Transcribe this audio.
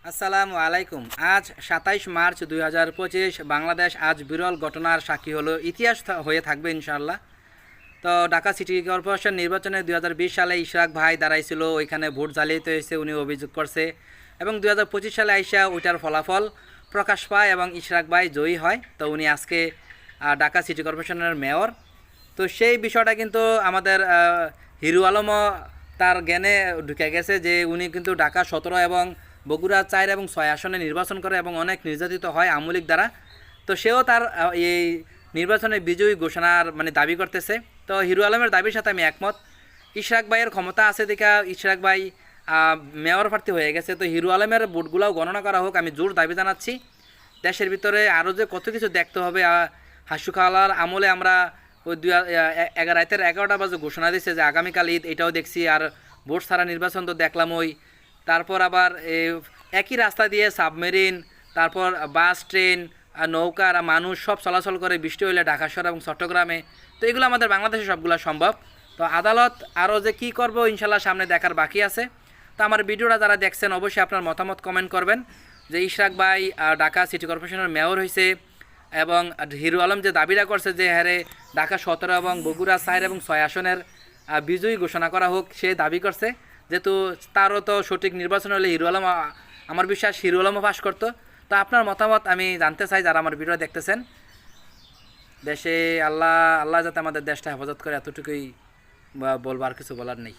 আসসালামু আলাইকুম। আজ 27 মার্চ 2025। বাংলাদেশ আজ বিরল ঘটনার সাক্ষী হলো। ইতিহাস হয়ে থাকবে ইনশাআল্লাহ। তো ঢাকা সিটি কর্পোরেশন নির্বাচনে 2020 সালে ইশরাক ভাই দাঁড়াইছিল, ওইখানে ভোট জালিয়াতি হয়েছে উনি অভিযোগ করছে, এবং 2025 সালে আইসা ওইটার ফলাফল প্রকাশ পায় এবং ইশরাক ভাই জয়ী হয়। তো উনি আজকে ঢাকা সিটি কর্পোরেশনের মেয়র। তো সেই বিষয়টা কিন্তু আমাদের হিরু আলমও তার জ্ঞানে ঢুকে গেছে যে উনি কিন্তু ঢাকা 17 এবং বগুড়া 4 এবং 6 আসনে নির্বাচন করে এবং অনেক নির্যাতিত হয় আওয়ামী লীগ দ্বারা। তো সেও তার এই নির্বাচনে বিজয়ী ঘোষণার দাবি করতেছে। তো হিরু আলমের দাবির সাথে আমি একমত। ইশরাক ভাইয়ের ক্ষমতা আছে দেখা ইশরাক ভাই মেয়র প্রার্থী হয়ে গেছে। তো হিরু আলমের ভোটগুলোও গণনা করা হোক, আমি জোর দাবি জানাচ্ছি। দেশের ভিতরে আরও যে কত কিছু দেখতে হবে। হাসু খাওয়ালার আমলে আমরা ওই 11টা বাজে ঘোষণা দিচ্ছে যে আগামীকাল ঈদ, এটাও দেখছি। আর ভোট ছাড়া নির্বাচন তো দেখলাম ওই। তারপর আবার একই রাস্তা দিয়ে সাবমেরিন, তারপর বাস, ট্রেন, নৌকা আর মানুষ সব চলাচল করে বৃষ্টি হইলে ঢাকা শহর এবং চট্টগ্রামে। তো এগুলো আমাদের বাংলাদেশে সবগুলো সম্ভব। তো আদালত আরও যে কী করবো ইনশাল্লাহ সামনে দেখার বাকি আছে। তো আমার ভিডিওটা যারা দেখছেন অবশ্যই আপনার মতামত কমেন্ট করবেন যে ইশরাক ভাই ঢাকা সিটি কর্পোরেশনের মেয়র হয়েছে এবং হিরু আলম যে দাবিটা করছে যে হ্যারে ঢাকা 17 এবং বগুড়া 4 এবং 6 আসনের বিজয়ী ঘোষণা করা হোক, সে দাবি করছে। যেহেতু তারও তো সঠিক নির্বাচন হলে হিরু আলম, আমার বিশ্বাস হিরু আলমও পাশ করতো। তো আপনার মতামত আমি জানতে চাই যারা আমার ভিডিও দেখতেছেন। দেশে আল্লাহ আল্লাহ যাতে আমাদের দেশটা হেফাজত করে, এতটুকুই বলবার, কিছু বলার নেই।